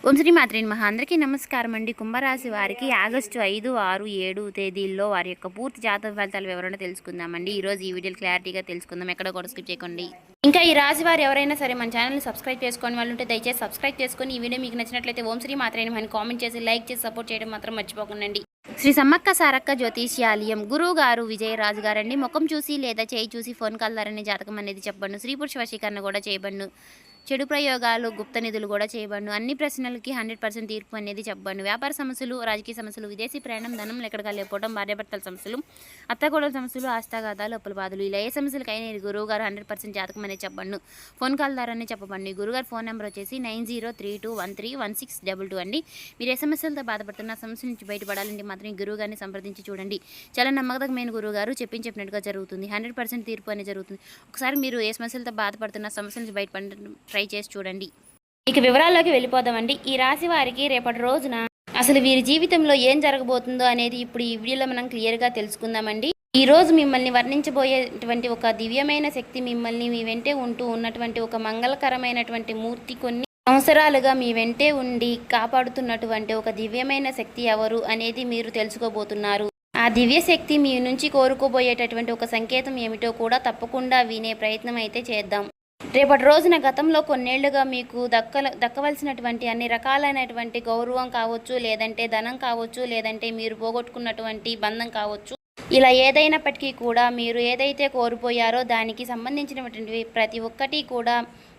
ఓం శ్రీ మాత్రే నమః. అందరికీ నమస్కారం అండి. కుంభరాశి వారికి ఆగస్టు 5, 6, 7 తేదీల్లో వారి యొక్క పూర్తి జాతక ఫలితాల వివరణ తెలుసుకుందామండి. ఈరోజు ఈ వీడియోలు క్లారిటీగా తెలుసుకుందాం. ఎక్కడ కూడా స్కిప్ చేయకండి. ఇంకా ఈ రాశి వారు ఎవరైనా సరే మన ఛానల్ని సబ్స్క్రైబ్ చేసుకొని వాళ్ళు ఉంటే దయచేసి సబ్స్క్రైబ్ చేసుకొని ఈ వీడియో మీకు నచ్చినట్లయితే ఓం శ్రీ మాత్రే నమః అని కామెంట్ చేసి లైక్ చేసి సపోర్ట్ చేయడం మాత్రం మర్చిపోకండి. శ్రీ సమ్మక్క సారక్క జ్యోతిష్యాలయం గురువు గారు విజయరాజు గారండి. ముఖం చూసి లేదా చేయి చూసి ఫోన్ కాల్ ద్వారానే జాతకం అనేది చెప్పబడును. స్త్రీ పురుష వశీకరణ కూడా చేయబడును. చెడు ప్రయోగాలు గుప్త నిధులు కూడా చేయబడును. అన్ని ప్రశ్నలకి 100% తీర్పు అనేది చెప్పబడును. వ్యాపార సమస్యలు, రాజకీయ సమస్యలు, విదేశీ ప్రయాణం, ధనం ఎక్కడికి లేకపోవడం, భార్యాభర్తల సమస్యలు, అత్తగోడల సమస్యలు, ఆస్తాగాదాలు, అప్పుల బాధలు, ఇలా ఏ సమస్యలకైనా గురువు గారు 100% జాతకం అనేది చెప్పబడును. ఫోన్ కాల్ ద్వారానే చెప్పబడును. ఈ గురుగారు ఫోన్ నెంబర్ వచ్చేసి 9032131622 అండి. మీరు ఏ సమస్యలతో బాధపడుతున్న సమస్య నుంచి బయటపడాలంటే మాత్రం ఈ గురువు గారిని సంప్రదించి చూడండి. చాలా నమ్మకమైన గురువు గారు చెప్పినట్టుగా జరుగుతుంది. 100% తీర్పు అనేది జరుగుతుంది. ఒకసారి మీరు ఏ సమస్యలతో బాధపడుతున్న సమస్య నుంచి బయటపడడం ట్రై చేసి చూడండి. ఇక వివరాల్లోకి వెళ్ళిపోదామండి. ఈ రాశి వారికి రేపటి రోజున అసలు వీరి జీవితంలో ఏం జరగబోతుందో అనేది ఇప్పుడు ఈ వీడియోలో మనం క్లియర్గా తెలుసుకుందామండి. ఈ రోజు మిమ్మల్ని వర్ణించబోయేటువంటి ఒక దివ్యమైన శక్తి మిమ్మల్ని మీ వెంటే ఉంటూ ఉన్నటువంటి ఒక మంగళకరమైనటువంటి మూర్తి కొన్ని సంవత్సరాలుగా మీ వెంటే ఉండి కాపాడుతున్నటువంటి ఒక దివ్యమైన శక్తి ఎవరు అనేది మీరు తెలుసుకోబోతున్నారు. ఆ దివ్య శక్తి మీ నుంచి కోరుకోబోయేటటువంటి ఒక సంకేతం ఏమిటో కూడా తప్పకుండా వినే ప్రయత్నం అయితే చేద్దాం. రేపటి రోజున గతంలో కొన్నేళ్లుగా మీకు దక్కవలసినటువంటి అన్ని రకాలైనటువంటి గౌరవం కావచ్చు, లేదంటే ధనం కావచ్చు, లేదంటే మీరు పోగొట్టుకున్నటువంటి బంధం కావచ్చు, ఇలా ఏదైనప్పటికీ కూడా మీరు ఏదైతే కోల్పోయారో దానికి సంబంధించినటువంటి ప్రతి ఒక్కటి కూడా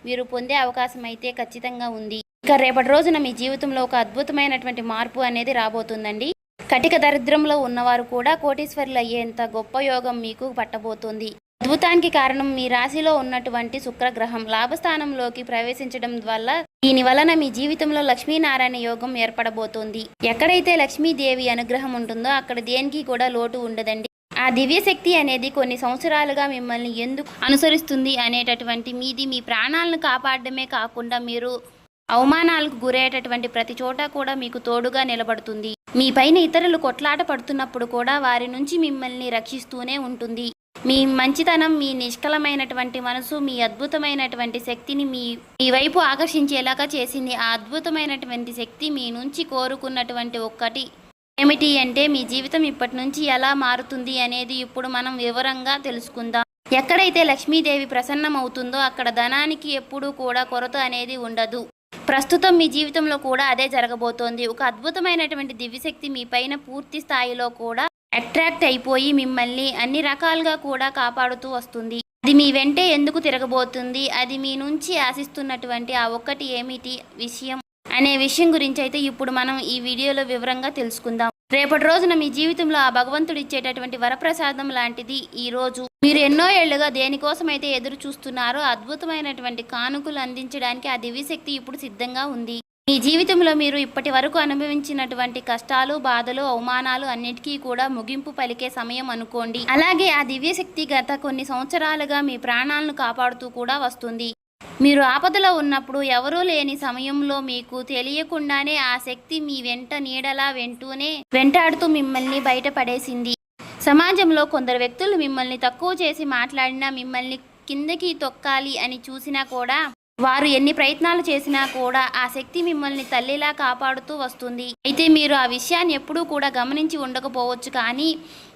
మీరు పొందే అవకాశం అయితే ఖచ్చితంగా ఉంది. ఇక రేపటి రోజున మీ జీవితంలో ఒక అద్భుతమైనటువంటి మార్పు అనేది రాబోతుందండి. కటిక దరిద్రంలో ఉన్నవారు కూడా కోటీశ్వరులు అయ్యేంత గొప్ప యోగం మీకు పట్టబోతుంది. అద్భుతానికి కారణం మీ రాశిలో ఉన్నటువంటి శుక్రగ్రహం లాభస్థానంలోకి ప్రవేశించడం వల్ల దీని వలన మీ జీవితంలో లక్ష్మీనారాయణ యోగం ఏర్పడబోతోంది. ఎక్కడైతే లక్ష్మీదేవి అనుగ్రహం ఉంటుందో అక్కడ దేనికి కూడా లోటు ఉండదండి. ఆ దివ్య శక్తి అనేది కొన్ని సంవత్సరాలుగా మిమ్మల్ని ఎందుకు అనుసరిస్తుంది అనేటటువంటి మీది మీ ప్రాణాలను కాపాడడమే కాకుండా మీరు అవమానాలకు గురయ్యేటటువంటి ప్రతి చోట కూడా మీకు తోడుగా నిలబడుతుంది. మీ పైన ఇతరులు కొట్లాట పడుతున్నప్పుడు కూడా వారి నుంచి మిమ్మల్ని రక్షిస్తూనే ఉంటుంది. మీ మంచితనం, మీ నిష్కలమైనటువంటి మనసు, మీ అద్భుతమైనటువంటి శక్తిని మీ వైపు ఆకర్షించేలాగా చేసింది. ఆ అద్భుతమైనటువంటి శక్తి మీ నుంచి కోరుకున్నటువంటి ఒక్కటి ఏమిటి అంటే మీ జీవితం ఇప్పటి నుంచి ఎలా మారుతుంది అనేది ఇప్పుడు మనం వివరంగా తెలుసుకుందాం. ఎక్కడైతే లక్ష్మీదేవి ప్రసన్నమవుతుందో అక్కడ ధనానికి ఎప్పుడూ కూడా కొరత అనేది ఉండదు. ప్రస్తుతం మీ జీవితంలో కూడా అదే జరగబోతోంది. ఒక అద్భుతమైనటువంటి దివ్యశక్తి మీ పైన పూర్తి స్థాయిలో కూడా అట్రాక్ట్ అయిపోయి మిమ్మల్ని అన్ని రకాలుగా కూడా కాపాడుతూ వస్తుంది. అది మీ వెంటే ఎందుకు తిరగబోతుంది, అది మీ నుంచి ఆశిస్తున్నటువంటి ఆ ఒక్కటి ఏమిటి విషయం అనే విషయం గురించి అయితే ఇప్పుడు మనం ఈ వీడియోలో వివరంగా తెలుసుకుందాం. రేపటి రోజున మీ జీవితంలో ఆ భగవంతుడు ఇచ్చేటటువంటి వరప్రసాదం లాంటిది ఈ రోజు. మీరు ఎన్నో ఏళ్లుగా దేనికోసం అయితే ఎదురు చూస్తున్నారో అద్భుతమైనటువంటి కానుకలు అందించడానికి ఆ దివ్యశక్తి ఇప్పుడు సిద్ధంగా ఉంది. మీ జీవితంలో మీరు ఇప్పటి వరకు అనుభవించినటువంటి కష్టాలు, బాధలు, అవమానాలు అన్నిటికీ కూడా ముగింపు పలికే సమయం అనుకోండి. అలాగే ఆ దివ్యశక్తి గత కొన్ని సంవత్సరాలుగా మీ ప్రాణాలను కాపాడుతూ కూడా వస్తుంది. మీరు ఆపదలో ఉన్నప్పుడు ఎవరూ లేని సమయంలో మీకు తెలియకుండానే ఆ శక్తి మీ వెంట నీడలా వెంటాడుతూ మిమ్మల్ని బయటపడేసింది. సమాజంలో కొందరు వ్యక్తులు మిమ్మల్ని తక్కువ చేసి మాట్లాడినా, మిమ్మల్ని కిందకి తొక్కాలి అని చూసినా కూడా, వారు ఎన్ని ప్రయత్నాలు చేసినా కూడా ఆ శక్తి మిమ్మల్ని తల్లిలా కాపాడుతూ వస్తుంది. అయితే మీరు ఆ విషయాన్ని ఎప్పుడూ కూడా గమనించి ఉండకపోవచ్చు, కానీ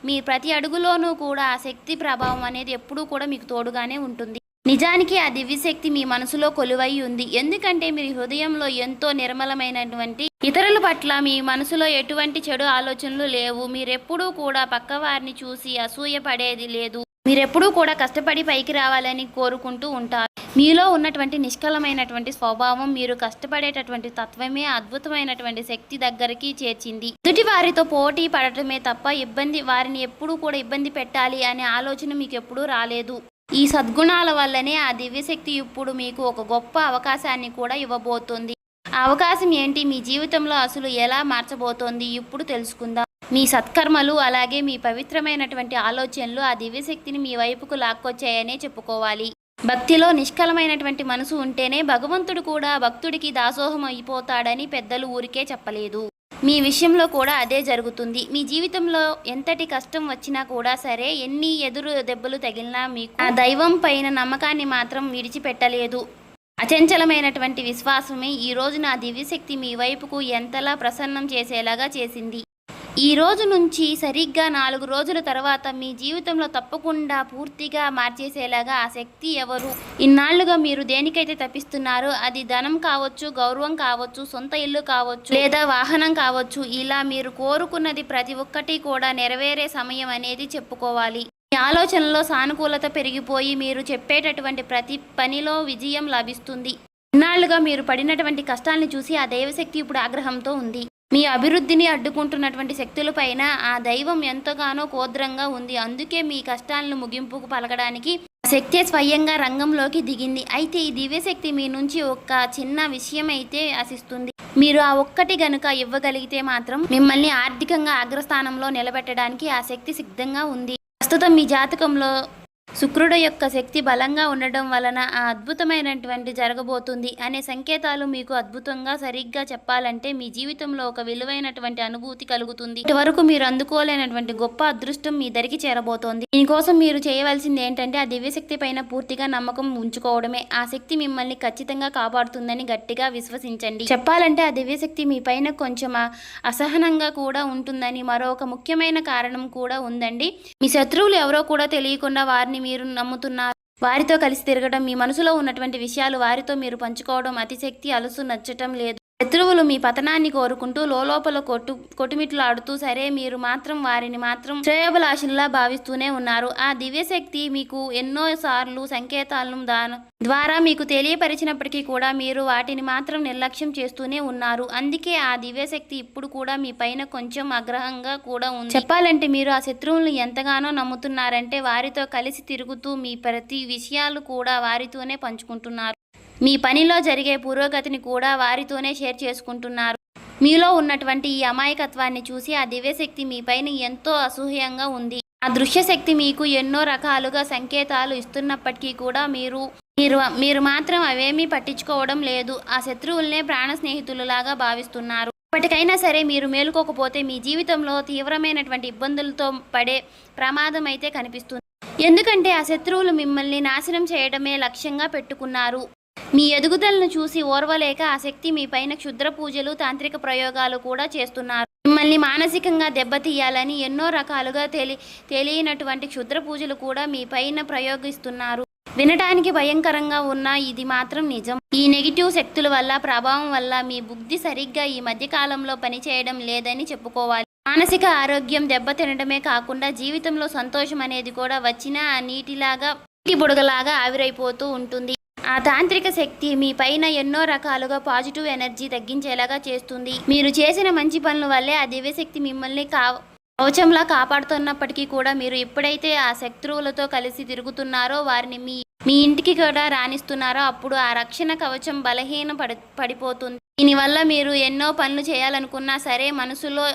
మీ ప్రతి అడుగులోనూ కూడా ఆ శక్తి ప్రభావం అనేది ఎప్పుడూ కూడా మీకు తోడుగానే ఉంటుంది. నిజానికి ఆ దివ్యశక్తి మీ మనసులో కొలువై ఉంది. ఎందుకంటే మీ హృదయంలో ఎంతో నిర్మలమైనటువంటి ఇతరుల పట్ల మీ మనసులో ఎటువంటి చెడు ఆలోచనలు లేవు. మీరెప్పుడూ కూడా పక్కవారిని చూసి అసూయ పడేది లేదు. మీరెప్పుడూ కూడా కష్టపడి పైకి రావాలని కోరుకుంటూ ఉంటారు. మీలో ఉన్నటువంటి నిష్కలమైనటువంటి స్వభావం, మీరు కష్టపడేటటువంటి తత్వమే అద్భుతమైనటువంటి శక్తి దగ్గరికి చేర్చింది. ఎదుటి వారితో పోటీ పడటమే తప్ప వారిని ఎప్పుడూ కూడా ఇబ్బంది పెట్టాలి అనే ఆలోచన మీకు ఎప్పుడూ రాలేదు. ఈ సద్గుణాల వల్లనే ఆ దివ్యశక్తి ఇప్పుడు మీకు ఒక గొప్ప అవకాశాన్ని కూడా ఇవ్వబోతోంది. ఆ అవకాశం ఏంటి, మీ జీవితంలో అసలు ఎలా మార్చబోతోంది ఇప్పుడు తెలుసుకుందాం. మీ సత్కర్మలు అలాగే మీ పవిత్రమైనటువంటి ఆలోచనలు ఆ దివ్యశక్తిని మీ వైపుకు లాక్కొచ్చాయనే చెప్పుకోవాలి. భక్తిలో నిష్కలమైనటువంటి మనసు ఉంటేనే భగవంతుడు కూడా భక్తుడికి దాసోహం అయిపోతాడని పెద్దలు ఊరికే చెప్పలేదు. మీ విషయంలో కూడా అదే జరుగుతుంది. మీ జీవితంలో ఎంతటి కష్టం వచ్చినా కూడా సరే, ఎన్ని ఎదురు దెబ్బలు తగిలినా మీకు ఆ దైవం పైన నమ్మకాన్ని మాత్రం విడిచిపెట్టలేదు. అచంచలమైనటువంటి విశ్వాసమే ఈ రోజు నా దివ్యశక్తి మీ వైపుకు ఎంతలా ప్రసన్నం చేసేలాగా చేసింది. ఈ రోజు నుంచి సరిగ్గా 4 రోజుల తర్వాత మీ జీవితంలో తప్పకుండా పూర్తిగా మార్చేసేలాగా ఆ శక్తి ఎవరు? ఇన్నాళ్లుగా మీరు దేనికైతే తప్పిస్తున్నారో అది ధనం కావచ్చు, గౌరవం కావచ్చు, సొంత ఇల్లు కావచ్చు, లేదా వాహనం కావచ్చు, ఇలా మీరు కోరుకున్నది ప్రతి ఒక్కటి కూడా నెరవేరే సమయం అనేది చెప్పుకోవాలి. మీ ఆలోచనలో సానుకూలత పెరిగిపోయి మీరు చెప్పేటటువంటి ప్రతి పనిలో విజయం లభిస్తుంది. ఇన్నాళ్లుగా మీరు పడినటువంటి కష్టాన్ని చూసి ఆ దైవశక్తి ఇప్పుడు ఆగ్రహంతో ఉంది. మీ అభివృద్ధిని అడ్డుకుంటున్నటువంటి శక్తులపైన ఆ దైవం ఎంతగానో కోద్రంగా ఉంది. అందుకే మీ కష్టాలను ముగింపుకు పలకడానికి ఆ శక్తి స్వయంగా రంగంలోకి దిగింది. అయితే ఈ దివ్యశక్తి మీ నుంచి ఒక చిన్న విషయం అయితే ఆశిస్తుంది. మీరు ఆ ఒక్కటి గనుక ఇవ్వగలిగితే మాత్రం మిమ్మల్ని ఆర్థికంగా అగ్రస్థానంలో నిలబెట్టడానికి ఆ శక్తి సిద్ధంగా ఉంది. ప్రస్తుతం మీ జాతకంలో శుక్రుడు యొక్క శక్తి బలంగా ఉండడం వలన ఆ అద్భుతమైనటువంటి జరగబోతుంది అనే సంకేతాలు మీకు అద్భుతంగా సరిగ్గా చెప్పాలంటే మీ జీవితంలో ఒక విలువైనటువంటి అనుభూతి కలుగుతుంది. ఇటువరకు మీరు అందుకోలేనటువంటి గొప్ప అదృష్టం మీ దరికి చేరబోతోంది. దీనికోసం మీరు చేయవలసింది ఏంటంటే ఆ దివ్యశక్తి పైన పూర్తిగా నమ్మకం ఉంచుకోవడమే. ఆ శక్తి మిమ్మల్ని ఖచ్చితంగా కాపాడుతుందని గట్టిగా విశ్వసించండి. చెప్పాలంటే ఆ దివ్యశక్తి మీ పైన కొంచెం అసహనంగా కూడా ఉంటుందని మరొక ముఖ్యమైన కారణం కూడా ఉందండి. మీ శత్రువులు ఎవరో కూడా తెలియకుండా వారిని మీరు నమ్ముతున్నారు. వారితో కలిసి తిరగడం, మీ మనసులో ఉన్నటువంటి విషయాలు వారితో మీరు పంచుకోవడం అతిశక్తి అలుసు నచ్చటం లేదు. శత్రువులు మీ పతనాన్ని కోరుకుంటూ లోపల కొట్టుమిట్లాడుతూ సరే మీరు మాత్రం వారిని మాత్రం శ్రేయోభిలాషుల్లా భావిస్తూనే ఉన్నారు. ఆ దివ్యశక్తి మీకు ఎన్నో సార్లు సంకేతాలను ద్వారా మీకు తెలియపరిచినప్పటికీ కూడా మీరు వాటిని మాత్రం నిర్లక్ష్యం చేస్తూనే ఉన్నారు. అందుకే ఆ దివ్యశక్తి ఇప్పుడు కూడా మీ పైన కొంచెం ఆగ్రహంగా కూడా ఉంది. చెప్పాలంటే మీరు ఆ శత్రువులను ఎంతగానో నమ్ముతున్నారంటే వారితో కలిసి తిరుగుతూ మీ ప్రతి విషయాలు కూడా వారితోనే పంచుకుంటున్నారు. మీ పనిలో జరిగే పురోగతిని కూడా వారితోనే షేర్ చేసుకుంటున్నారు. మీలో ఉన్నటువంటి ఈ అమాయకత్వాన్ని చూసి ఆ దివ్యశక్తి మీ పైన ఎంతో అసూయంగా ఉంది. ఆ దృశ్యశక్తి మీకు ఎన్నో రకాలుగా సంకేతాలు ఇస్తున్నప్పటికీ కూడా మీరు మాత్రం అవేమీ పట్టించుకోవడం లేదు. ఆ శత్రువులనే ప్రాణ స్నేహితులలాగా భావిస్తున్నారు. ఇప్పటికైనా సరే మీరు మేలుకోకపోతే మీ జీవితంలో తీవ్రమైనటువంటి ఇబ్బందులతో పడే ప్రమాదం అయితే కనిపిస్తుంది. ఎందుకంటే ఆ శత్రువులు మిమ్మల్ని నాశనం చేయడమే లక్ష్యంగా పెట్టుకున్నారు. మీ ఎదుగుదలను చూసి ఓర్వలేక ఆ శక్తి మీ పైన క్షుద్ర పూజలు, తాంత్రిక ప్రయోగాలు కూడా చేస్తున్నారు. మిమ్మల్ని మానసికంగా దెబ్బతీయాలని ఎన్నో రకాలుగా తెలియనటువంటి క్షుద్ర పూజలు కూడా మీ పైన ప్రయోగిస్తున్నారు. వినటానికి భయంకరంగా ఉన్న ఇది మాత్రం నిజం. ఈ నెగిటివ్ శక్తుల వల్ల ప్రభావం వల్ల మీ బుద్ధి సరిగ్గా ఈ మధ్యకాలంలో పనిచేయడం లేదని చెప్పుకోవాలి. మానసిక ఆరోగ్యం దెబ్బతినడమే కాకుండా జీవితంలో సంతోషం అనేది కూడా వచ్చిన నీటి బుడగలాగా ఆవిరైపోతూ ఉంటుంది. ఆ తాంత్రిక శక్తి మీ పైన ఎన్నో రకాలుగా పాజిటివ్ ఎనర్జీ తగ్గించేలాగా చేస్తుంది. మీరు చేసిన మంచి పనుల వల్లే ఆ దివ్యశక్తి మిమ్మల్ని కవచంలా కాపాడుతున్నప్పటికీ కూడా మీరు ఎప్పుడైతే ఆ శత్రువులతో కలిసి తిరుగుతున్నారో వారిని మీ ఇంటికి కూడా రాణిస్తున్నారో అప్పుడు ఆ రక్షణ కవచం పడిపోతుంది. దీనివల్ల మీరు ఎన్నో పనులు చేయాలనుకున్నా సరే మనసులో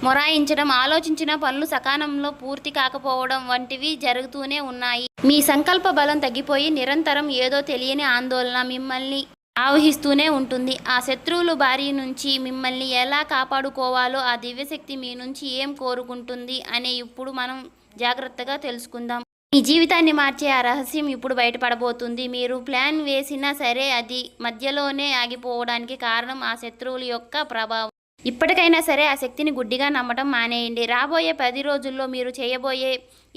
మొరాయించడం, ఆలోచించిన పనులు సకాలంలో పూర్తి కాకపోవడం వంటివి జరుగుతూనే ఉన్నాయి. మీ సంకల్ప బలం తగ్గిపోయి నిరంతరం ఏదో తెలియని ఆందోళన మిమ్మల్ని ఆవహిస్తూనే ఉంటుంది. ఆ శత్రువుల బారి నుంచి మిమ్మల్ని ఎలా కాపాడుకోవాలో ఆ దివ్యశక్తి మీ నుంచి ఏం కోరుకుంటుంది అనే ఇప్పుడు మనం జాగ్రత్తగా తెలుసుకుందాం. మీ జీవితాన్ని మార్చే ఆ రహస్యం ఇప్పుడు బయటపడబోతుంది. మీరు ప్లాన్ వేసినా సరే అది మధ్యలోనే ఆగిపోవడానికి కారణం ఆ శత్రువుల యొక్క ప్రభావం. ఇప్పటికైనా సరే ఆ శక్తిని గుడ్డిగా నమ్మటం మానేయండి. రాబోయే 10 రోజుల్లో మీరు చేయబోయే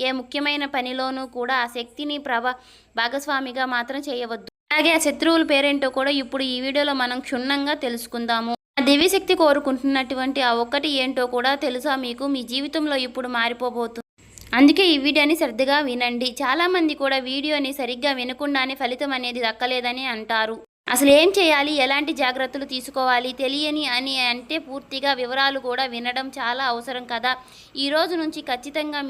ఏ ముఖ్యమైన పనిలోనూ కూడా ఆ శక్తిని భాగస్వామిగా మాత్రం చేయవద్దు. అలాగే ఆ శత్రువుల పేరేంటో కూడా ఇప్పుడు ఈ వీడియోలో మనం క్షుణ్ణంగా తెలుసుకుందాము. ఆ దివ్యశక్తి కోరుకుంటున్నటువంటి ఆ ఒక్కటి ఏంటో కూడా తెలుసా మీకు? మీ జీవితంలో ఇప్పుడు మారిపోబోతుంది. అందుకే ఈ వీడియోని శ్రద్ధగా వినండి. చాలామంది కూడా వీడియోని సరిగ్గా వినకుండానే ఫలితం అనేది దక్కలేదని అంటారు. అసలు ఏం చేయాలి, ఎలాంటి జాగ్రత్తలు తీసుకోవాలి తెలియని అని అంటే పూర్తిగా వివరాలు కూడా వినడం చాలా అవసరం కదా. ఈ రోజు నుంచి ఖచ్చితంగా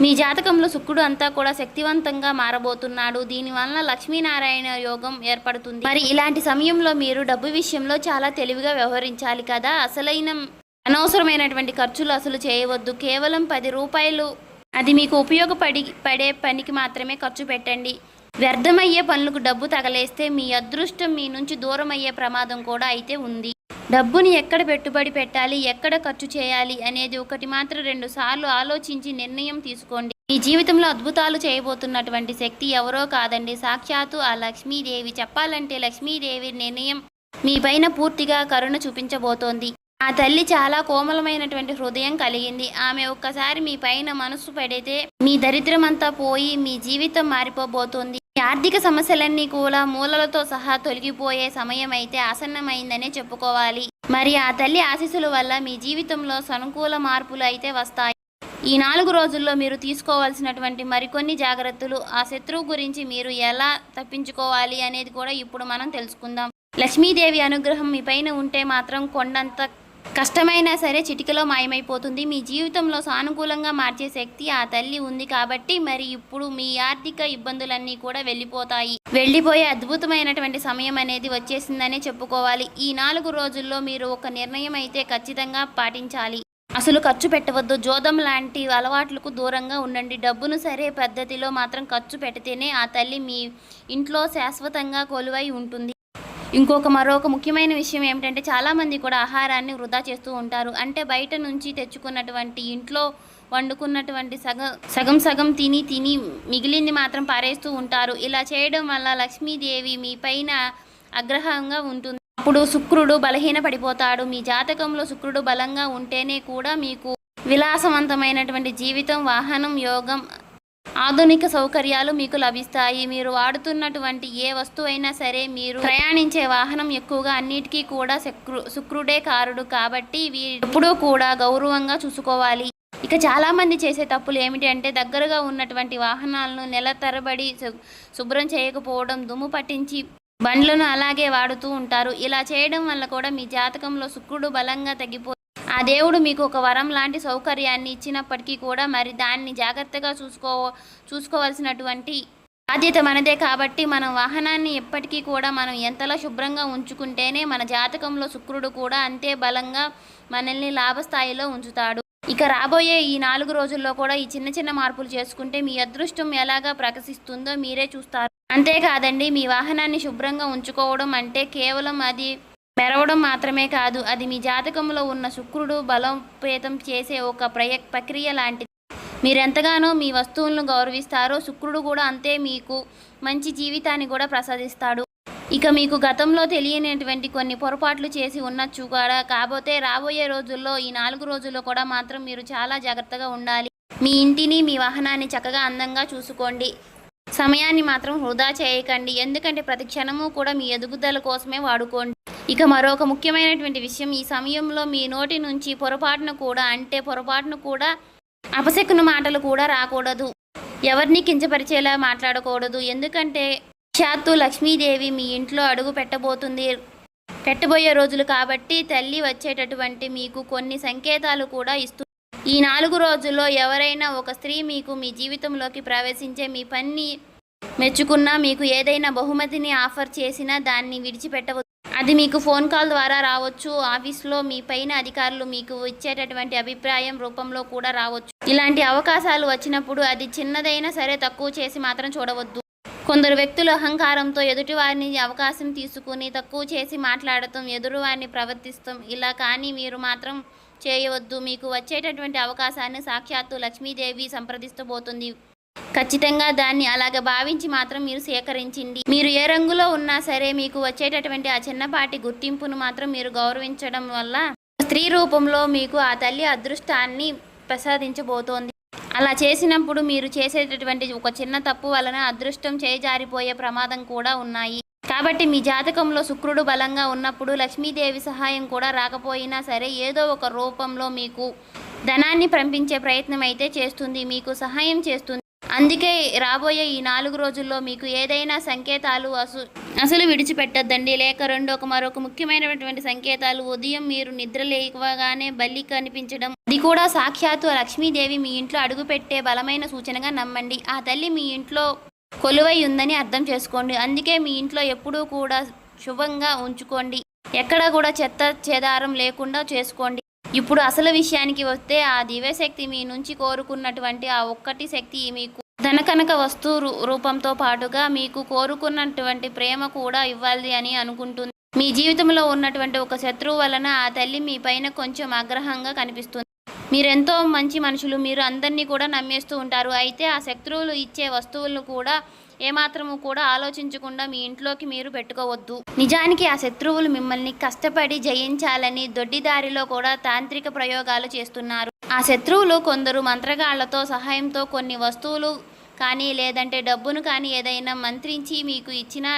మీ జాతకంలో శుక్రుడు అంతా కూడా శక్తివంతంగా మారబోతున్నాడు. దీనివల్ల లక్ష్మీనారాయణ యోగం ఏర్పడుతుంది. మరి ఇలాంటి సమయంలో మీరు డబ్బు విషయంలో చాలా తెలివిగా వ్యవహరించాలి కదా. అనవసరమైనటువంటి ఖర్చులు అసలు చేయవద్దు. కేవలం 10 రూపాయలు అది మీకు ఉపయోగపడే పనికి మాత్రమే ఖర్చు పెట్టండి. వ్యర్థమయ్యే పనులకు డబ్బు తగలేస్తే మీ అదృష్టం మీ నుంచి దూరం అయ్యే ప్రమాదం కూడా అయితే ఉంది. డబ్బుని ఎక్కడ పెట్టుబడి పెట్టాలి, ఎక్కడ ఖర్చు చేయాలి అనేది ఒకటి మాత్రం 2 సార్లు ఆలోచించి నిర్ణయం తీసుకోండి. మీ జీవితంలో అద్భుతాలు చేయబోతున్నటువంటి శక్తి ఎవరో కాదండి, సాక్షాత్తు ఆ లక్ష్మీదేవి. చెప్పాలంటే లక్ష్మీదేవి నిర్ణయం మీ పైన పూర్తిగా కరుణ చూపించబోతోంది. ఆ తల్లి చాలా కోమలమైనటువంటి హృదయం కలిగింది. ఆమె ఒక్కసారి మీ పైన మనసు పెడితే మీ దరిద్రమంతా పోయి మీ జీవితం మారిపోబోతోంది. మీ ఆర్థిక సమస్యలన్నీ కూడా మూలలతో సహా తొలగిపోయే సమయం అయితే ఆసన్నమైందనే చెప్పుకోవాలి. మరి ఆ తల్లి ఆశీస్సుల వల్ల మీ జీవితంలో సానుకూల మార్పులు అయితే వస్తాయి. ఈ 4 రోజుల్లో మీరు తీసుకోవాల్సినటువంటి మరికొన్ని జాగ్రత్తలు, ఆ శత్రువు గురించి మీరు ఎలా తప్పించుకోవాలి అనేది కూడా ఇప్పుడు మనం తెలుసుకుందాం. లక్ష్మీదేవి అనుగ్రహం మీ పైన ఉంటే మాత్రం కొండంత కష్టమైనా సరే చిటికలో మాయమైపోతుంది. మీ జీవితంలో సానుకూలంగా మార్చే శక్తి ఆ తల్లి ఉంది కాబట్టి మరి ఇప్పుడు మీ ఆర్థిక ఇబ్బందులన్నీ కూడా వెళ్ళిపోయే అద్భుతమైనటువంటి సమయం అనేది వచ్చేసిందనే చెప్పుకోవాలి. ఈ 4 రోజుల్లో మీరు ఒక నిర్ణయం అయితే ఖచ్చితంగా పాటించాలి. అసలు ఖర్చు పెట్టవద్దు. జోదం లాంటి అలవాట్లకు దూరంగా ఉండండి. డబ్బును సరే పద్ధతిలో మాత్రం ఖర్చు పెడితేనే ఆ తల్లి మీ ఇంట్లో శాశ్వతంగా కొలువై ఉంటుంది. మరొక ముఖ్యమైన విషయం ఏమిటంటే, చాలామంది కూడా ఆహారాన్ని వృధా చేస్తూ ఉంటారు. అంటే బయట నుంచి తెచ్చుకున్నటువంటి, ఇంట్లో వండుకున్నటువంటి సగం తిని మిగిలింది మాత్రం పారేస్తూ ఉంటారు. ఇలా చేయడం వల్ల లక్ష్మీదేవి మీ పైన ఆగ్రహంగా ఉంటుంది. అప్పుడు శుక్రుడు బలహీన పడిపోతాడు. మీ జాతకంలో శుక్రుడు బలంగా ఉంటేనే కూడా మీకు విలాసవంతమైనటువంటి జీవితం, వాహనం, యోగం, ఆధునిక సౌకర్యాలు మీకు లభిస్తాయి. మీరు వాడుతున్నటువంటి ఏ వస్తువైనా సరే, మీరు ప్రయాణించే వాహనం ఎక్కువగా అన్నిటికీ కూడా శుక్రుడే కారుడు కాబట్టి ఎప్పుడూ కూడా గౌరవంగా చూసుకోవాలి. ఇక చాలామంది చేసే తప్పులు ఏమిటి అంటే, దగ్గరగా ఉన్నటువంటి వాహనాలను నెల తరబడి శుభ్రం చేయకపోవడం, దుమ్ము పట్టించి బండ్లను అలాగే వాడుతూ ఉంటారు. ఇలా చేయడం వల్ల కూడా మీ జాతకంలో శుక్రుడు బలంగా తగ్గిపోయి ఆ దేవుడు మీకు ఒక వరం లాంటి సౌకర్యాన్ని ఇచ్చినప్పటికీ కూడా మరి దాన్ని జాగ్రత్తగా చూసుకోవాల్సినటువంటి బాధ్యత మనదే. కాబట్టి మనం వాహనాన్ని ఎప్పటికీ కూడా మనం ఎంతలా శుభ్రంగా ఉంచుకుంటేనే మన జాతకంలో శుక్రుడు కూడా అంతే బలంగా మనల్ని లాభస్థాయిలో ఉంచుతాడు. ఇక రాబోయే ఈ 4 రోజుల్లో కూడా ఈ చిన్న మార్పులు చేసుకుంటే మీ అదృష్టం ఎలాగా ప్రకాశిస్తుందో మీరే చూస్తారు. అంతేకాదండి, మీ వాహనాన్ని శుభ్రంగా ఉంచుకోవడం అంటే కేవలం అది మెరవడం మాత్రమే కాదు, అది మీ జాతకంలో ఉన్న శుక్రుడు బలోపేతం చేసే ఒక ప్రక్రియ లాంటిది. మీరెంతగానో మీ వస్తువులను గౌరవిస్తారో శుక్రుడు కూడా అంతే మీకు మంచి జీవితాన్ని కూడా ప్రసాదిస్తాడు. ఇక మీకు గతంలో తెలియనటువంటి కొన్ని పొరపాట్లు చేసి ఉండొచ్చు కూడా. కాకపోతే రాబోయే రోజుల్లో ఈ 4 రోజుల్లో కూడా మాత్రం మీరు చాలా జాగ్రత్తగా ఉండాలి. మీ ఇంటిని, మీ వాహనాన్ని చక్కగా అందంగా చూసుకోండి. సమయాన్ని మాత్రం వృధా చేయకండి. ఎందుకంటే ప్రతి క్షణము కూడా మీ ఎదుగుదల కోసమే వాడుకోండి. ఇక మరొక ముఖ్యమైనటువంటి విషయం, ఈ సమయంలో మీ నోటి నుంచి పొరపాటును కూడా అపశకున మాటలు కూడా రాకూడదు. ఎవరిని కించపరిచేలా మాట్లాడకూడదు. ఎందుకంటే సాక్షాత్తు లక్ష్మీదేవి మీ ఇంట్లో అడుగు పెట్టబోయే రోజులు కాబట్టి తల్లి వచ్చేటటువంటి మీకు కొన్ని సంకేతాలు కూడా ఇస్తుంది. ఈ 4 రోజుల్లో ఎవరైనా ఒక స్త్రీ మీకు మీ జీవితంలోకి ప్రవేశించే మీ పని మెచ్చుకున్నా, మీకు ఏదైనా బహుమతిని ఆఫర్ చేసినా దాన్ని విడిచిపెట్టవద్దు. అది మీకు ఫోన్ కాల్ ద్వారా రావచ్చు. ఆఫీస్లో మీ పైన అధికారులు మీకు ఇచ్చేటటువంటి అభిప్రాయం రూపంలో కూడా రావచ్చు. ఇలాంటి అవకాశాలు వచ్చినప్పుడు అది చిన్నదైనా సరే తక్కువ చేసి మాత్రం చూడవద్దు. కొందరు వ్యక్తులు అహంకారంతో ఎదుటివారిని అవకాశం తీసుకుని తక్కువ చేసి మాట్లాడటం, ఎదురువారిని ప్రవర్తిస్తాం. ఇలా కానీ మీరు మాత్రం చేయవద్దు. మీకు వచ్చేటటువంటి అవకాశాన్ని సాక్షాత్తు లక్ష్మీదేవి సంప్రదిస్తబోతుంది. ఖచ్చితంగా దాన్ని అలాగ భావించి మాత్రం మీరు సేకరించండి. మీరు ఏ రంగులో ఉన్నా సరే మీకు వచ్చేటటువంటి ఆ చిన్నపాటి గుర్తింపును మాత్రం మీరు గౌరవించడం వల్ల స్త్రీ రూపంలో మీకు ఆ తల్లి అదృష్టాన్ని ప్రసాదించబోతోంది. అలా చేసినప్పుడు మీరు చేసేటటువంటి ఒక చిన్న తప్పు వలన అదృష్టం చేజారిపోయే ప్రమాదం కూడా ఉన్నాయి. కాబట్టి మీ జాతకంలో శుక్రుడు బలంగా ఉన్నప్పుడు లక్ష్మీదేవి సహాయం కూడా రాకపోయినా సరే ఏదో ఒక రూపంలో మీకు ధనాన్ని పంపించే ప్రయత్నం అయితే చేస్తుంది, మీకు సహాయం చేస్తుంది. అందుకే రాబోయే ఈ 4 రోజుల్లో మీకు ఏదైనా సంకేతాలు అసలు విడిచిపెట్టద్దండి. లేక మరొక ముఖ్యమైనటువంటి సంకేతాలు, ఉదయం మీరు నిద్ర లేవగానే బల్లి కనిపించడం, అది కూడా సాక్షాత్తు లక్ష్మీదేవి మీ ఇంట్లో అడుగుపెట్టే బలమైన సూచనగా నమ్మండి. ఆ తల్లి మీ ఇంట్లో కొలువై ఉందని అర్థం చేసుకోండి. అందుకే మీ ఇంట్లో ఎప్పుడూ కూడా శుభంగా ఉంచుకోండి. ఎక్కడ కూడా చెత్త చెదారం లేకుండా చేసుకోండి. ఇప్పుడు అసలు విషయానికి వస్తే, ఆ దివ్యశక్తి మీ నుంచి కోరుకున్నటువంటి ఆ ఒక్కటి శక్తి మీకు ధనకనక వస్తు రూపంతో పాటుగా మీకు కోరుకున్నటువంటి ప్రేమ కూడా ఇవ్వాలి అని అనుకుంటుంది. మీ జీవితంలో ఉన్నటువంటి ఒక శత్రువు వలన ఆ తల్లి మీ పైన కొంచెం ఆగ్రహంగా కనిపిస్తుంది. మీరెంతో మంచి మనుషులు. మీరు అందరినీ కూడా నమ్మేస్తూ ఉంటారు. అయితే ఆ శత్రువులు ఇచ్చే వస్తువులను కూడా ఏమాత్రము కూడా ఆలోచించకుండా మీ ఇంట్లోకి మీరు పెట్టుకోవద్దు. నిజానికి ఆ శత్రువులు మిమ్మల్ని కష్టపడి జయించాలని దొడ్డిదారిలో కూడా తాంత్రిక ప్రయోగాలు చేస్తున్నారు. ఆ శత్రువులు కొందరు మంత్రగాళ్లతో సహాయంతో కొన్ని వస్తువులు కానీ లేదంటే డబ్బును కానీ ఏదైనా మంత్రించి మీకు ఇచ్చిన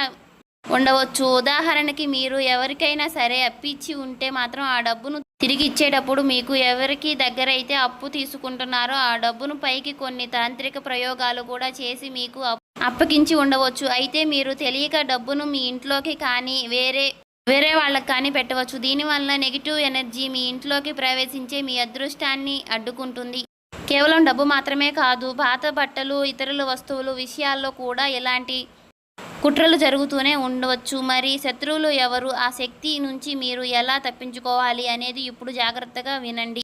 ఉండవచ్చు. ఉదాహరణకి మీరు ఎవరికైనా సరే అప్పిచ్చి ఉంటే మాత్రం ఆ డబ్బును తిరిగి ఇచ్చేటప్పుడు మీకు ఎవరికి దగ్గరైతే అప్పు తీసుకుంటున్నారో ఆ డబ్బును పైకి కొన్ని తాంత్రిక ప్రయోగాలు కూడా చేసి మీకు అప్పగించి ఉండవచ్చు. అయితే మీరు తెలియక డబ్బును మీ ఇంట్లోకి కానీ వేరే వాళ్ళకి కానీ పెట్టవచ్చు. దీనివల్ల నెగిటివ్ ఎనర్జీ మీ ఇంట్లోకి ప్రవేశించే మీ అదృష్టాన్ని అడ్డుకుంటుంది. కేవలం డబ్బు మాత్రమే కాదు, పాత బట్టలు, ఇతరుల వస్తువులు విషయాల్లో కూడా ఇలాంటి కుట్రలు జరుగుతూనే ఉండవచ్చు. మరి శత్రువులు ఎవరు, ఆ శక్తి నుంచి మీరు ఎలా తప్పించుకోవాలి అనేది ఇప్పుడు జాగ్రత్తగా వినండి.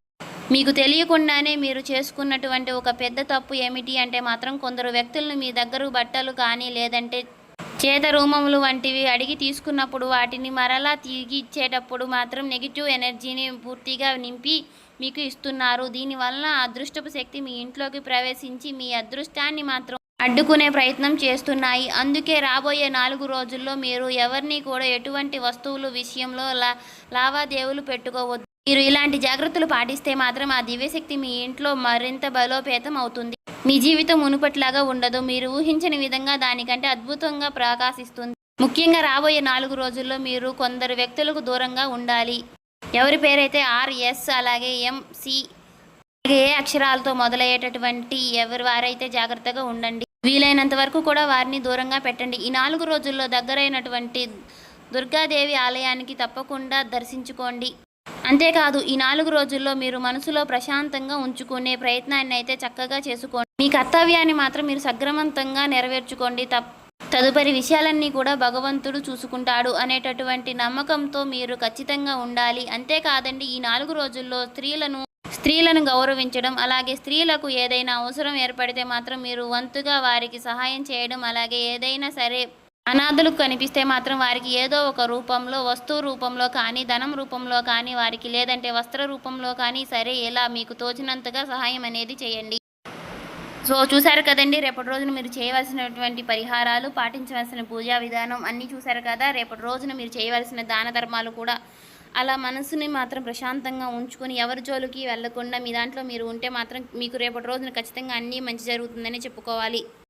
మీకు తెలియకుండానే మీరు చేసుకున్నటువంటి ఒక పెద్ద తప్పు ఏమిటి అంటే మాత్రం కొందరు వ్యక్తులను మీ దగ్గర బట్టలు కానీ లేదంటే చేత రూమములు వంటివి అడిగి తీసుకున్నప్పుడు వాటిని మరలా తిరిగి ఇచ్చేటప్పుడు మాత్రం నెగిటివ్ ఎనర్జీని పూర్తిగా నింపి మీకు ఇస్తున్నారు. దీనివల్ల అదృష్టపు శక్తి మీ ఇంట్లోకి ప్రవేశించి మీ అదృష్టాన్ని మాత్రం అడ్డుకునే ప్రయత్నం చేస్తున్నాయి. అందుకే రాబోయే 4 రోజుల్లో మీరు ఎవరిని కూడా ఎటువంటి వస్తువులు విషయంలో లావాదేవీలు పెట్టుకోవద్దు. మీరు ఇలాంటి జాగ్రత్తలు పాటిస్తే మాత్రం ఆ దివ్యశక్తి మీ ఇంట్లో మరింత బలోపేతం అవుతుంది. మీ జీవితం మునుపట్లాగా ఉండదు. మీరు ఊహించని విధంగా దానికంటే అద్భుతంగా ప్రకాశిస్తుంది. ముఖ్యంగా రాబోయే 4 రోజుల్లో మీరు కొందరు వ్యక్తులకు దూరంగా ఉండాలి. ఎవరి పేరైతే RS అలాగే MC ఏ అక్షరాలతో మొదలయ్యేటటువంటి ఎవరి వారైతే జాగ్రత్తగా ఉండండి. వీలైనంత వరకు కూడా వారిని దూరంగా పెట్టండి. ఈ 4 రోజుల్లో దగ్గరైనటువంటి దుర్గాదేవి ఆలయానికి తప్పకుండా దర్శించుకోండి. అంతేకాదు ఈ 4 రోజుల్లో మీరు మనసులో ప్రశాంతంగా ఉంచుకునే ప్రయత్నాన్ని అయితే చక్కగా చేసుకోండి. మీ కర్తవ్యాన్ని మాత్రం మీరు సక్రమంతంగా నెరవేర్చుకోండి. తదుపరి విషయాలన్నీ కూడా భగవంతుడు చూసుకుంటాడు అనేటటువంటి నమ్మకంతో మీరు ఖచ్చితంగా ఉండాలి. అంతేకాదండి ఈ 4 రోజుల్లో స్త్రీలను గౌరవించడం, అలాగే స్త్రీలకు ఏదైనా అవసరం ఏర్పడితే మాత్రం మీరు వంతుగా వారికి సహాయం చేయడం, అలాగే ఏదైనా సరే అనాథలకు కనిపిస్తే మాత్రం వారికి ఏదో ఒక రూపంలో, వస్తువు రూపంలో కానీ, ధనం రూపంలో కానీ, వారికి లేదంటే వస్త్ర రూపంలో కానీ సరే ఇలా మీకు తోచినంతగా సహాయం అనేది చేయండి. సో చూశారు కదండి, రేపటి రోజున మీరు చేయవలసినటువంటి పరిహారాలు, పాటించవలసిన పూజా విధానం అన్నీ చూశారు కదా. రేపటి రోజున మీరు చేయవలసిన దాన ధర్మాలు కూడా అలా మనసుని మాత్రం ప్రశాంతంగా ఉంచుకొని ఎవరి జోలికి వెళ్లకుండా మీ దాంట్లో మీరు ఉంటే మాత్రం మీకు రేపటి రోజున ఖచ్చితంగా అన్నీ మంచి జరుగుతుందని చెప్పుకోవాలి.